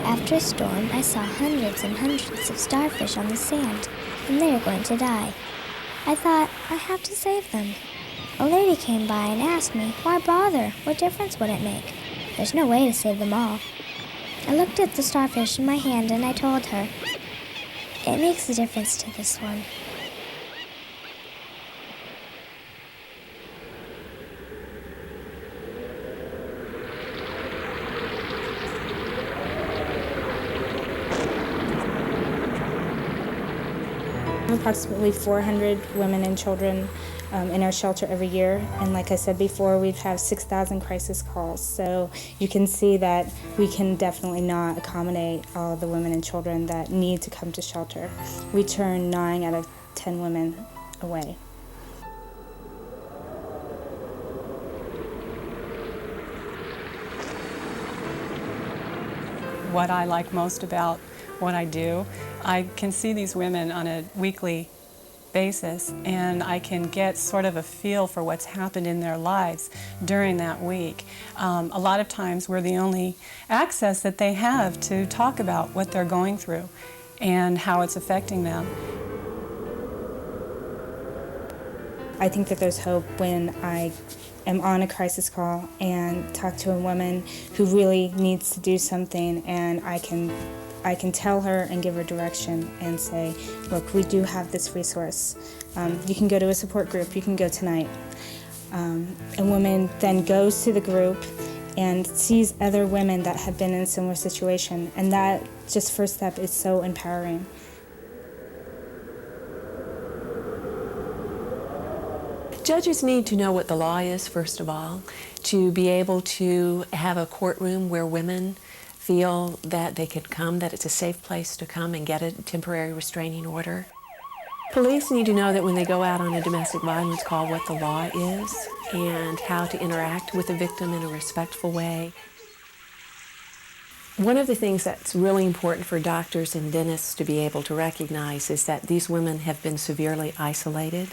After a storm, I saw hundreds and hundreds of starfish on the sand, and they were going to die. I thought, I have to save them. A lady came by and asked me, why bother? What difference would it make? There's no way to save them all. I looked at the starfish in my hand and I told her, it makes a difference to this one. Approximately 400 women and children in our shelter every year, and like I said before, we have 6,000 crisis calls, so you can see that we can definitely not accommodate all the women and children that need to come to shelter. We turn 9 out of 10 women away. What I like most about what I do, I can see these women on a weekly basis, and I can get sort of a feel for what's happened in their lives during that week. A lot of times we're the only access that they have to talk about what they're going through and how it's affecting them. I think that there's hope when I am on a crisis call and talk to a woman who really needs to do something, and I can tell her and give her direction and say, look, we do have this resource. You can go to a support group, you can go tonight. A woman then goes to the group and sees other women that have been in a similar situation, and that just first step is so empowering. Judges need to know what the law is, first of all, to be able to have a courtroom where women feel that they can come, that it's a safe place to come and get a temporary restraining order. Police need to know that when they go out on a domestic violence call, what the law is and how to interact with the victim in a respectful way. One of the things that's really important for doctors and dentists to be able to recognize is that these women have been severely isolated.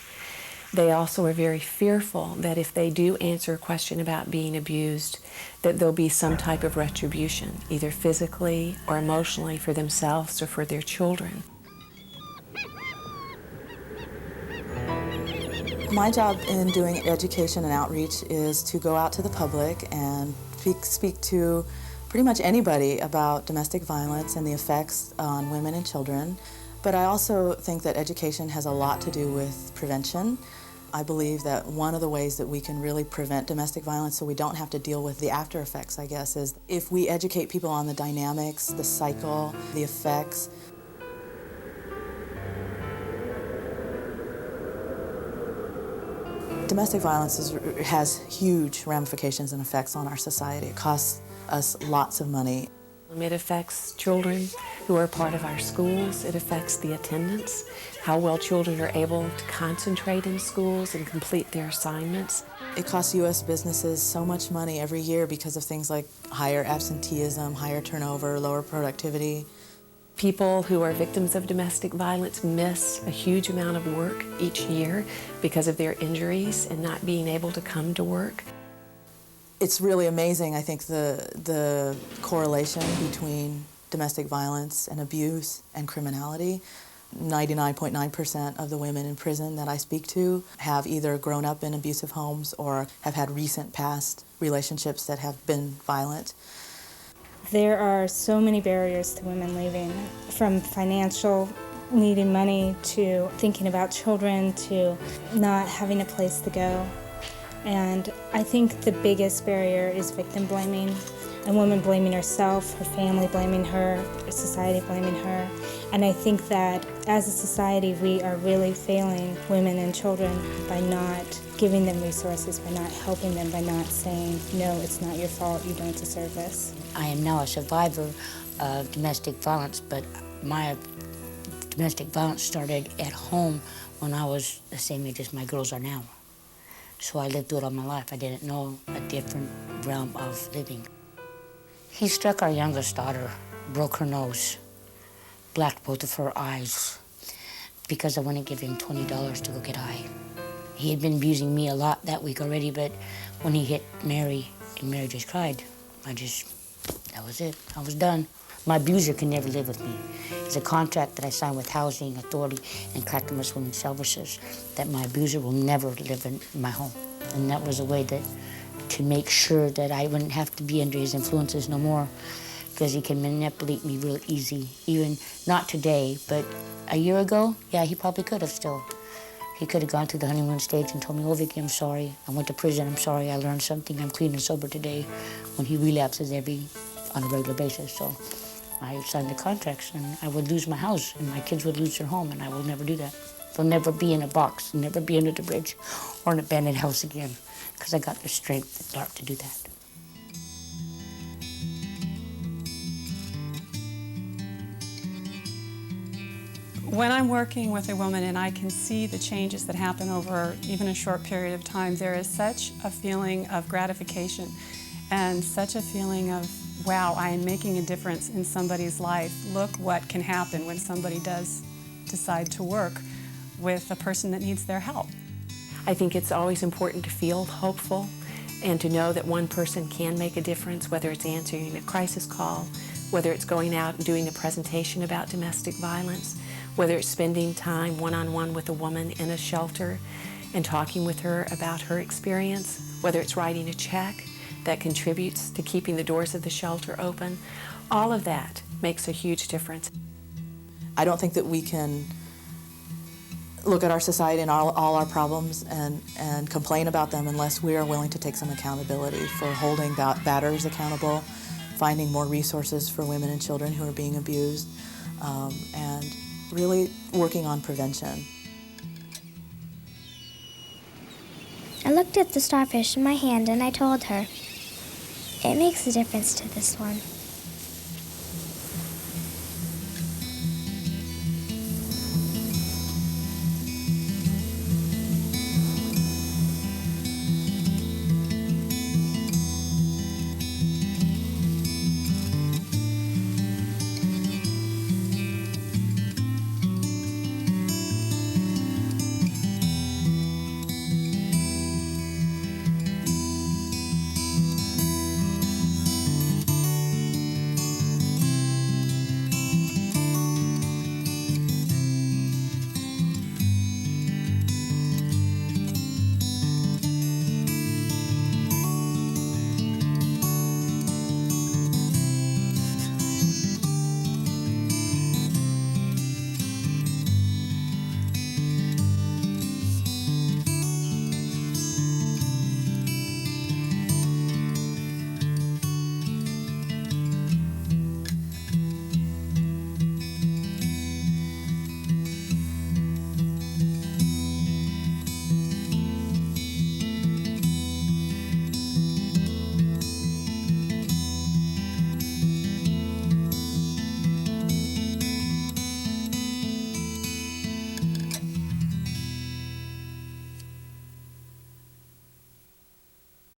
They also are very fearful that if they do answer a question about being abused, that there'll be some type of retribution, either physically or emotionally for themselves or for their children. My job in doing education and outreach is to go out to the public and speak to pretty much anybody about domestic violence and the effects on women and children. But I also think that education has a lot to do with prevention. I believe that one of the ways that we can really prevent domestic violence so we don't have to deal with the after effects, I guess, is if we educate people on the dynamics, the cycle, the effects. Domestic violence has huge ramifications and effects on our society. It costs us lots of money. It affects children who are part of our schools. It affects the attendance, how well children are able to concentrate in schools and complete their assignments. It costs U.S. businesses so much money every year because of things like higher absenteeism, higher turnover, lower productivity. People who are victims of domestic violence miss a huge amount of work each year because of their injuries and not being able to come to work. It's really amazing, I think, the correlation between domestic violence and abuse and criminality. 99.9% of the women in prison that I speak to have either grown up in abusive homes or have had recent past relationships that have been violent. There are so many barriers to women leaving, from financial, needing money, to thinking about children, to not having a place to go. And I think the biggest barrier is victim blaming, a woman blaming herself, her family blaming her, society blaming her. And I think that as a society, we are really failing women and children by not giving them resources, by not helping them, by not saying, no, it's not your fault, you don't deserve this. I am now a survivor of domestic violence, but my domestic violence started at home when I was the same age as my girls are now. So I lived through it all my life. I didn't know a different realm of living. He struck our youngest daughter, broke her nose, blacked both of her eyes because I wouldn't give him $20 to go get high. He had been abusing me a lot that week already, but when he hit Mary, and Mary just cried, that was it. I was done. My abuser can never live with me. It's a contract that I signed with Housing Authority and Clackamas Women's Services that my abuser will never live in my home. And that was a way that to make sure that I wouldn't have to be under his influences no more, because he can manipulate me real easy. Even not today, but a year ago, yeah, he probably could have still. He could have gone through the honeymoon stage and told me, oh, Vicki, I'm sorry. I went to prison, I'm sorry, I learned something, I'm clean and sober today, when he relapses on a regular basis. So I signed the contracts and I would lose my house and my kids would lose their home, and I will never do that. They'll never be in a box, never be under the bridge or an abandoned house again, because I got the strength at dark to do that. When I'm working with a woman and I can see the changes that happen over even a short period of time, there is such a feeling of gratification and such a feeling of, wow, I am making a difference in somebody's life. Look what can happen when somebody does decide to work with a person that needs their help. I think it's always important to feel hopeful and to know that one person can make a difference, whether it's answering a crisis call, whether it's going out and doing a presentation about domestic violence, whether it's spending time one-on-one with a woman in a shelter and talking with her about her experience, whether it's writing a check that contributes to keeping the doors of the shelter open. All of that makes a huge difference. I don't think that we can look at our society and all our problems and complain about them unless we are willing to take some accountability for holding batters accountable, finding more resources for women and children who are being abused, and really working on prevention. I looked at the starfish in my hand and I told her, it makes a difference to this one.